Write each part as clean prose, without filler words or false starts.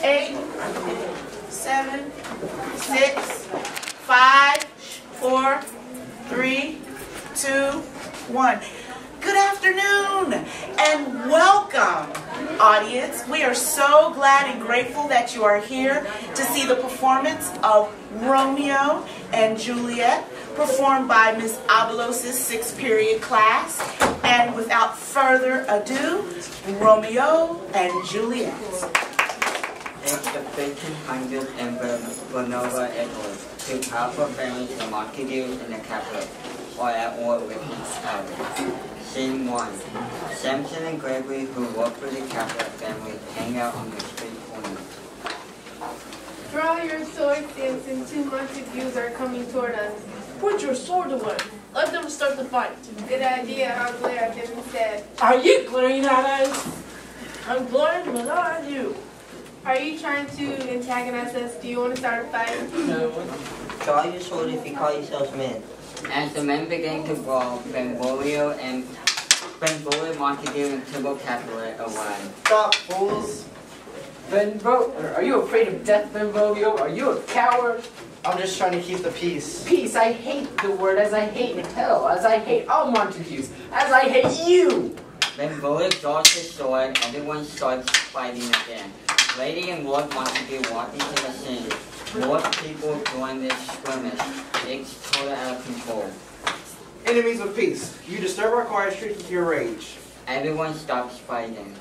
8, 7, 6, 5, 4, 3, 2, 1. Good afternoon and welcome, audience. We are so glad and grateful that you are here to see the performance of Romeo and Juliet, performed by Miss Abalos' 6th period class. And without further ado, Romeo and Juliet. It's the 1500th Villanova Edwards, two powerful families, the Montagues and the Capulets, are at war with each other. Scene 1. Samson and Gregory, who work for the Capulet family, hang out on the street corner. Draw your sword, Samson. 2 Montagues are coming toward us. Put your sword away. Let them start the fight. Good idea. I'll glare at them instead. Are you glaring at us? I'm glaring, but not at you. Are you trying to antagonize us? Do you want to start a fight? No. Draw your sword if you call yourselves men. As the men begin to brawl, Benvolio, Montague, and Tybalt Capulet arrive. Stop, fools! Are you afraid of death, Benvolio? Are you a coward? I'm just trying to keep the peace. Peace, I hate the word, as I hate hell, as I hate all Montagues, as I hate you! Benvolio draws his sword, everyone starts fighting again. Lady and Lord Montague walk into the scene. More people join this skirmish. It's totally out of control. Enemies of peace, you disturb our quiet streets with your rage. Everyone stops fighting.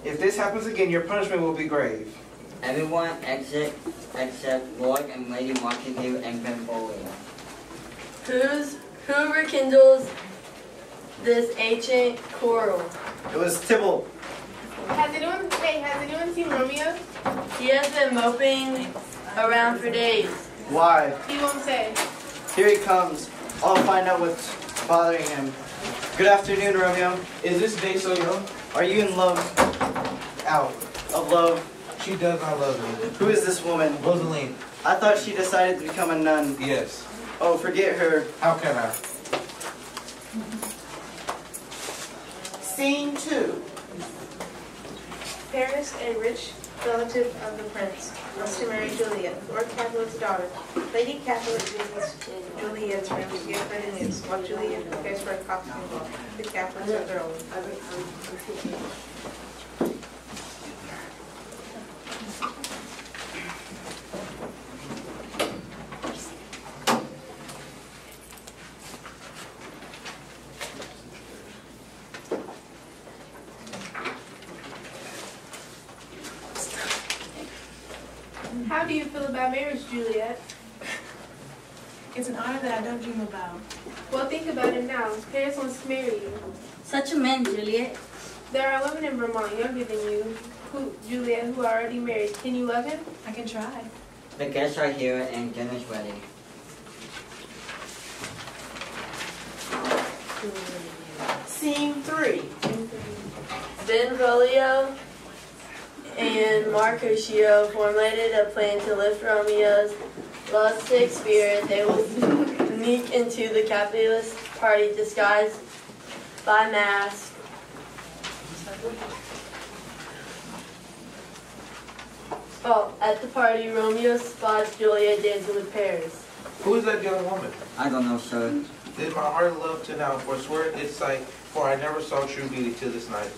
If this happens again, your punishment will be grave. Everyone exit except Lord and Lady Montague and Benvolio. Who rekindles this ancient quarrel? It was Tybalt. Has anyone seen Romeo? He has been moping around for days. Why? He won't say. Here he comes. I'll find out what's bothering him. Good afternoon, Romeo. Is this day so young? Are you in love? Out. Of love? She does not love me. Who is this woman? Rosaline. I thought she decided to become a nun. Yes. Oh, forget her. How can I? Scene 2. Paris, a rich relative of the prince, wants to marry Juliet, Lord Capulet's daughter. Lady Capulet visits Juliet's room to give her the news, while Juliet prepares for a costume ball. The Capulets are thrilled. How do you feel about marriage, Juliet? It's an honor that I don't dream about. Well, think about it now. Paris wants to marry you. Such a man, Juliet. There are women in Vermont younger than you, Juliet, who are already married. Can you love him? I can try. The guests are here and dinner's ready. Scene 3. Benvolio and Mercutio formulated a plan to lift Romeo's lovesick spirit. They will sneak into the Capulet party disguised by mask. Oh, at the party, Romeo spots Juliet dancing with Paris. Who is that young woman? I don't know, sir. Did my heart love to now, forswear its sight, for I never saw true beauty till this night.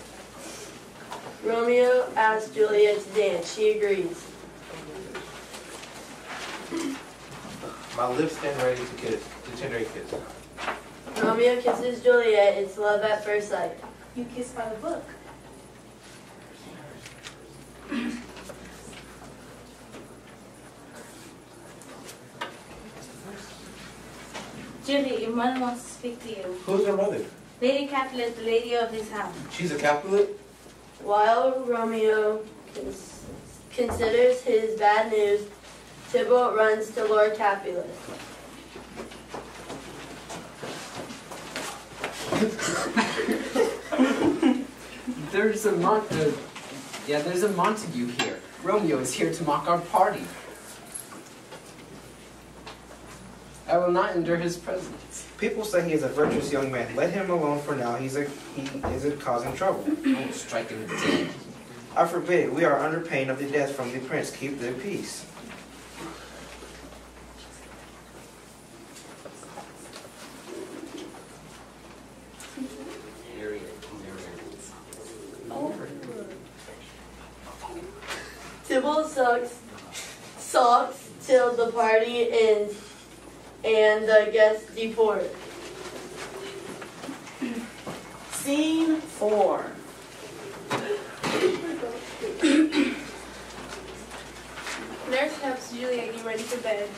Romeo asks Juliet to dance. She agrees. My lips stand ready to kiss, to tender a kiss. Romeo kisses Juliet. It's love at first sight. You kiss by the book. Julie, your mother wants to speak to you. Who's her mother? Lady Capulet, the lady of this house. She's a Capulet? While Romeo considers his bad news, Tybalt runs to Lord Capulet. There's a Montague here. Romeo is here to mock our party. I will not endure his presence. People say he is a virtuous young man. Let him alone for now. He isn't causing trouble. I will strike him dead. I forbid it. We are under pain of the death from the prince. Keep the peace. Tybalt sulks till the party ends and the guests depart. Scene 4. Nurse helps Juliet get ready for bed.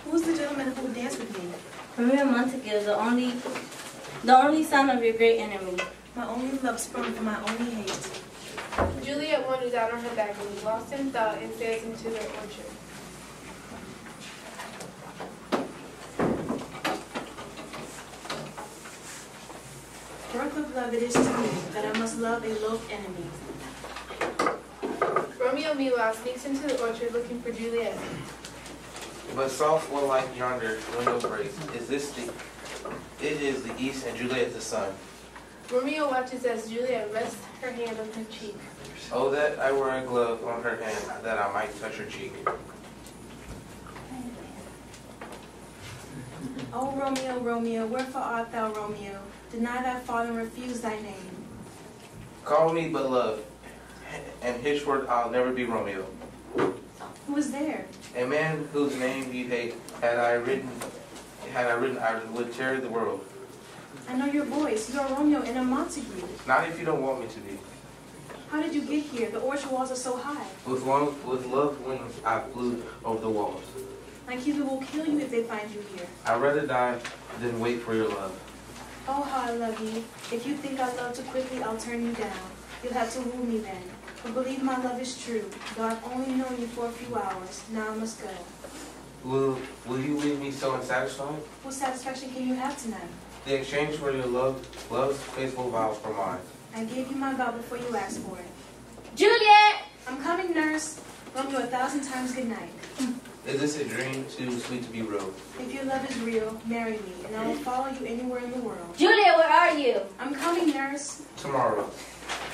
Who's the gentleman who will dance with me? Romeo and Montague, the only son of your great enemy. My only love sprung from my only hate. Juliet wanders out on her balcony, lost in thought, and stares into their orchard. Birth of love it is to me that I must love a loathed enemy. Romeo, meanwhile, sneaks into the orchard looking for Juliet. But soft will like yonder window breaks. It is the east and Juliet the sun. Romeo watches as Juliet rests her hand on her cheek. Oh, that I were a glove on her hand, that I might touch her cheek. O Romeo, Romeo, wherefore art thou Romeo? Deny thy father and refuse thy name. Call me but love, and henceforth I'll never be Romeo. Who is there? A man whose name you hate, had I written, I would tear the world. I know your voice. You are Romeo and a Montague. Not if you don't want me to be. How did you get here? The orchard walls are so high. With love wings I flew over the walls. My Cupid will kill you if they find you here. I'd rather die than wait for your love. Oh, how I love you. If you think I love too quickly, I'll turn you down. You'll have to woo me then. But believe my love is true. Though I've only known you for a few hours, now I must go. Will you leave me so unsatisfied? What satisfaction can you have tonight? The exchange for your love's faithful vows for mine. I gave you my vow before you asked for it. Juliet! I'm coming, nurse. Romeo, 1,000 times good night. Is this a dream too sweet to be real? If your love is real, marry me, and I will follow you anywhere in the world. Juliet, where are you? I'm coming, nurse. Tomorrow.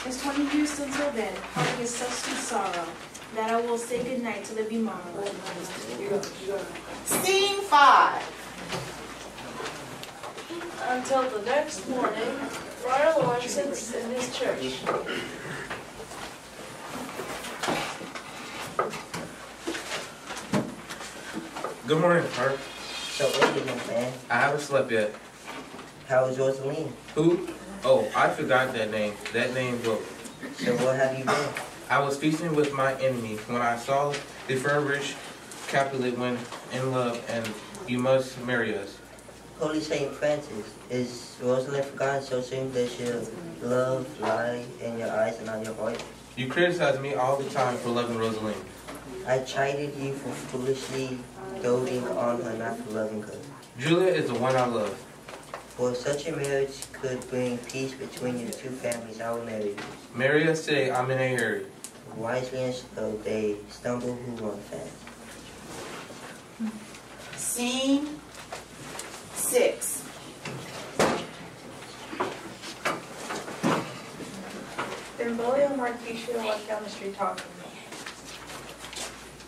There's 20 years until then. Parting is such sweet sorrow that I will say good night till it be morrow. Scene 5. Until the next morning, Friar Lawrence sits in his church. Good morning, Art. So what is it, man? I haven't slept yet. How is Rosaline? Who? Oh, I forgot that name. That name broke. So where have you been? I was feasting with my enemy when I saw the fur-rich Capulet when in love, and you must marry us. Holy Saint Francis, is Rosalind forgotten so soon that your love lie in your eyes and not your heart? You criticize me all the time for loving Rosaline. I chided you for foolishly doting on her, not for loving her. Julia is the one I love. For such a marriage could bring peace between your two families, I will marry you. Marry us today, I'm in a hurry. Wisely and slow, they stumble who run fast. Scene 6. Benvolio and Mercutio walk down the street talking.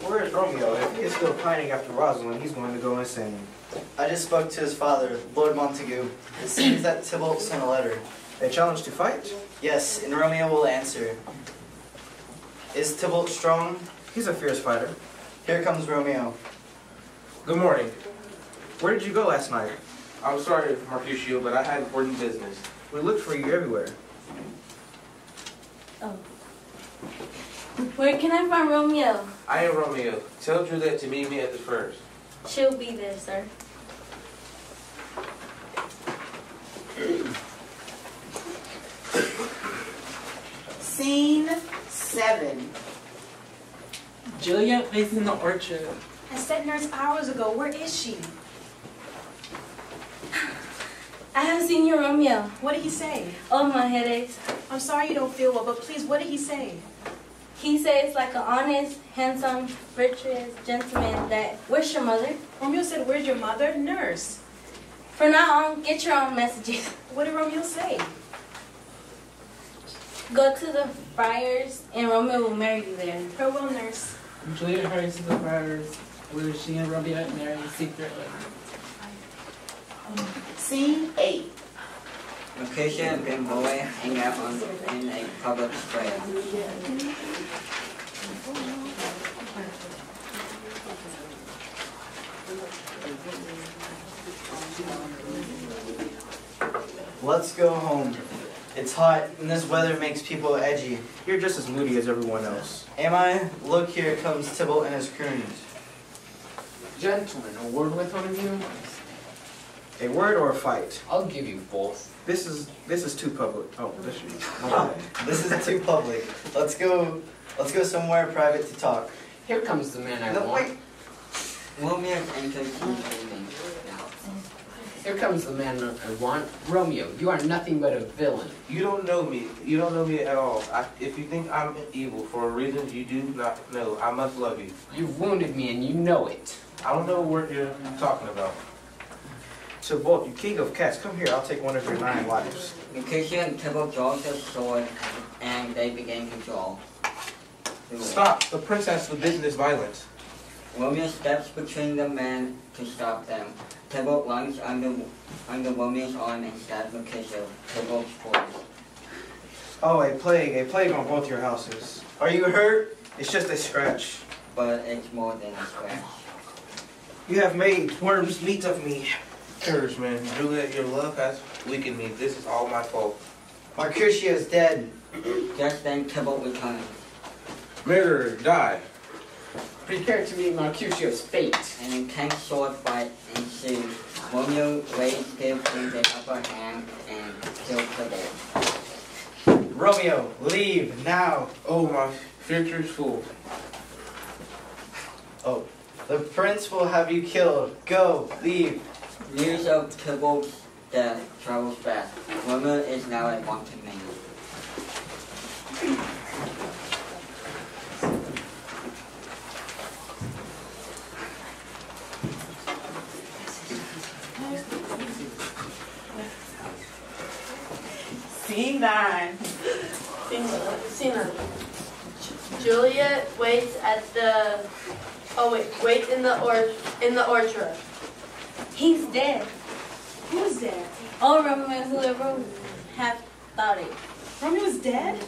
Where is Romeo? If he is still pining after Rosalind, he's going to go insane. I just spoke to his father, Lord Montague. It seems that Tybalt sent a letter. A challenge to fight? Yes, and Romeo will answer. Is Tybalt strong? He's a fierce fighter. Here comes Romeo. Good morning. Where did you go last night? I'm sorry, Mercutio, but I had important business. We looked for you everywhere. Oh. Where can I find Romeo? I am Romeo. Tell Juliet to meet me at the first. She'll be there, sir. Scene 7. Juliet plays in the orchard. I sent nurse hours ago. Where is she? I haven't seen your Romeo. What did he say? Oh, my headaches. I'm sorry you don't feel well, but please, what did he say? He says like an honest, handsome, virtuous gentleman that, where's your mother? Romeo said, where's your mother? Nurse. From now on, get your own messages. What did Romeo say? Go to the friars and Romeo will marry you there. Farewell, nurse. Juliet hurries to the friars, where she and Romeo marry secretly. Scene 8. Lucretia and Benboy hang out in a public square. Let's go home. It's hot, and this weather makes people edgy. You're just as moody as everyone else. Am I? Look, here comes Tybalt and his cronies. Gentlemen, a word with one of you? A word or a fight? I'll give you both. This is too public. Oh, this should be. This is too public. Let's go somewhere private to talk. Here comes the man I No, want. wait. Romeo enters the Here comes the man I want. Romeo, you are nothing but a villain. You don't know me. You don't know me at all. If you think I'm evil for a reason you do not know, I must love you. You've wounded me and you know it. I don't know what you're talking about. So, Bolt, you king of cats, come here. I'll take one of your 9 wives. Lucretia and Tybalt draw their sword, and they begin to draw. Stop! The prince has forbidden this violence. Romeo steps between the men to stop them. Tybalt runs under Romeo's arm and stabs Lucretia. Tybalt falls. Oh, a plague on both your houses. Are you hurt? It's just a scratch. But it's more than a scratch. You have made worms meat of me. Courage, man. Juliet, your love has weakened me. This is all my fault. Mercutio is dead. Just then Tybalt returns. Murderer, die. Prepare to meet Mercutio's fate. An intense sword fight ensues. Romeo raids gives him the upper hand and kills Tybalt. Romeo, leave now. Oh, my future's full. Oh, the prince will have you killed. Go, leave. News of Tybalt's death travels fast. Romeo is now a wanted man. Scene 9. Scene 9. Juliet waits at the. Waits in the orchard. He's dead. Who's dead? Oh, Romeo, whoever have thought it. Romeo's dead?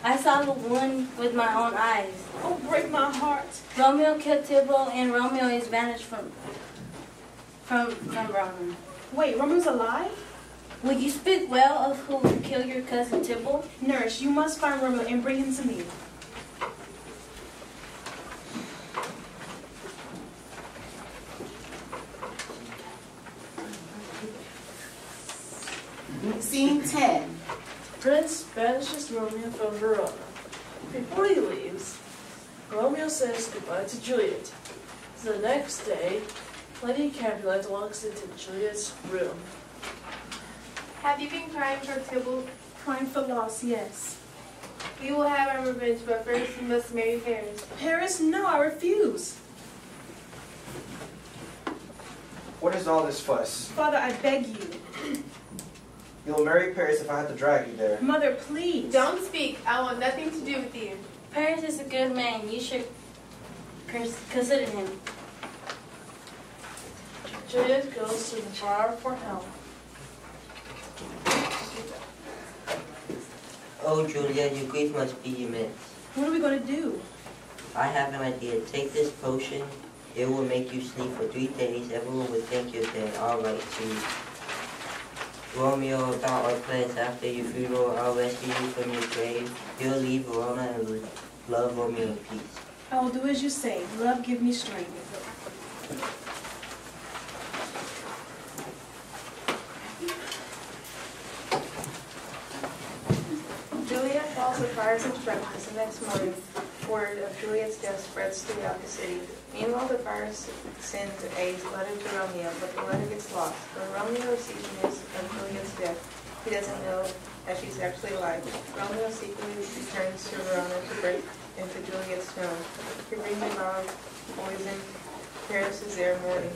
I saw the one with my own eyes. Oh, break my heart. Romeo killed Tybalt and Romeo is banished from Romeo. Wait, Romeo's alive? Will you speak well of who killed your cousin Tybalt? Nurse, you must find Romeo and bring him to me. Scene 10. Prince banishes Romeo from Verona. Before he leaves, Romeo says goodbye to Juliet. The next day, Lady Capulet walks into Juliet's room. Have you been crying for Tybalt? Crying for loss, yes. We will have our revenge, but first you must marry Paris. Paris, no, I refuse. What is all this fuss? Father, I beg you. You'll marry Paris if I have to drag you there. Mother, please. Don't speak. I want nothing to do with you. Paris is a good man. You should consider him. Juliet goes to the bar for help. Oh, Julia, your grief must be immense. What are we going to do? I have an idea. Take this potion. It will make you sleep for 3 days. Everyone will think you're dead. All right, to Romeo, about our plans after your funeral. I'll rescue you from your grave. You'll leave Verona and love Romeo in peace. I will do as you say. Love, give me strength. Juliet follows the friar's instructions. The next morning, word of Juliet's death spreads throughout the city. Meanwhile, the friar sends a letter to Romeo, but the letter gets lost. When Romeo receives news of Juliet's death, he doesn't know as she's actually alive. Romeo secretly returns to Verona to break into Juliet's tomb. He brings a bottle of poison. Paris is there mourning.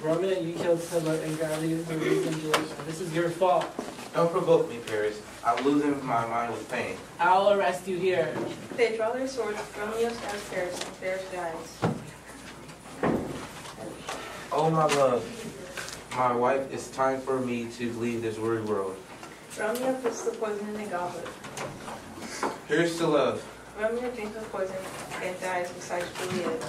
Romeo, you killed Tybalt and got Romeo and Juliet. This is your fault. Don't provoke me, Paris. I'm losing my mind with pain. I'll arrest you here. They draw their swords. Romeo stabs Paris, and Paris dies. Oh, my love, my wife, it's time for me to leave this weird world. Romeo puts the poison in a goblet. Here's to love. Romeo drinks the poison and dies beside Juliet.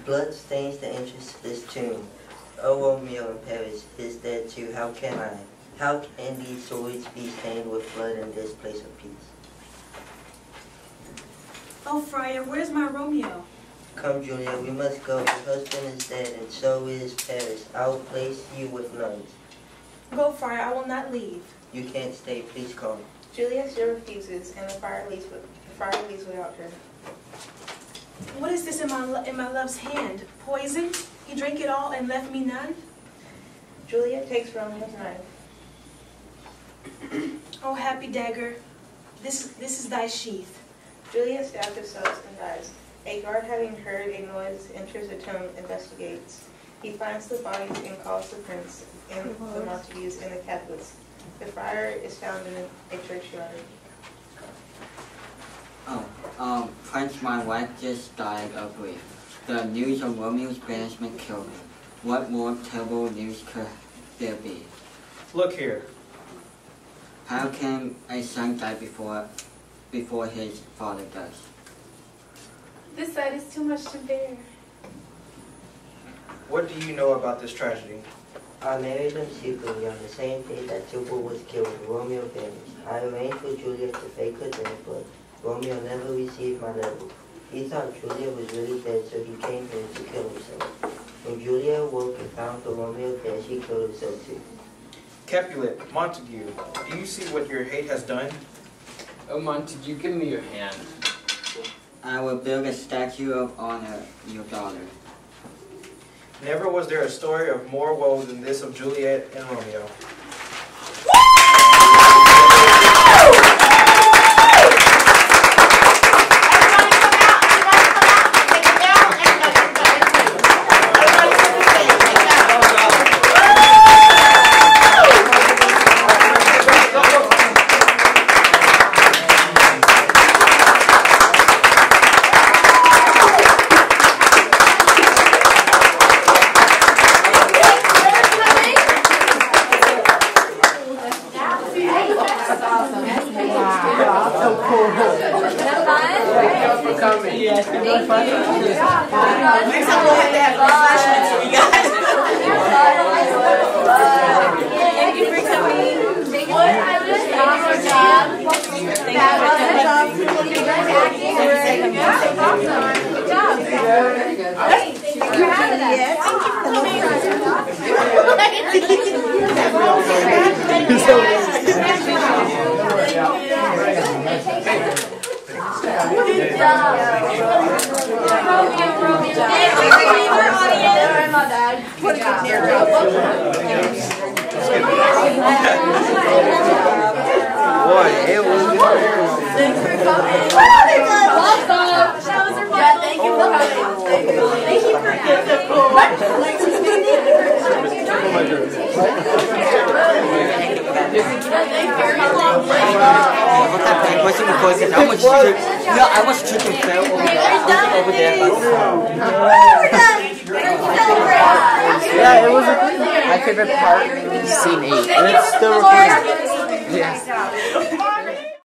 Blood stains the entrance to this tomb. O Romeo and Paris is dead too. How can these swords be stained with blood in this place of peace? Oh, Friar, where's my Romeo? Come, Julia, we must go. Your husband is dead, and so is Paris. I'll place you with nuns. Go, Friar, I will not leave. You can't stay. Please come. Juliet still refuses, and the friar leaves without her. What is this in my love's hand? Poison? He drank it all and left me none? Juliet takes Romeo's knife. Oh, happy dagger, this is thy sheath. Juliet stabs herself and dies. A guard, having heard a noise, enters the tomb, investigates. He finds the bodies and calls the prince and the Montagues and the Catholics. The friar is found in a churchyard. Prince, my wife just died of grief. The news of Romeo's banishment killed me. What more terrible news could there be? Look here. How can a son die before his father does? This sight is too much to bear. What do you know about this tragedy? I married him secretly on the same day that Tybalt was killed and Romeo vanished. I arranged for Juliet to fake her death, but Romeo never received my letter. He thought Juliet was really dead, so he came here to kill himself. When Juliet awoke and found Romeo dead, she killed herself too. Capulet, Montague, do you see what your hate has done? Oh, Montague, give me your hand. I will build a statue of honor, your daughter. Never was there a story of more woe than this of Juliet and Romeo. I was chicken fell over there. Yeah, it was my favorite part. Scene 8. And it's still recording. Yes.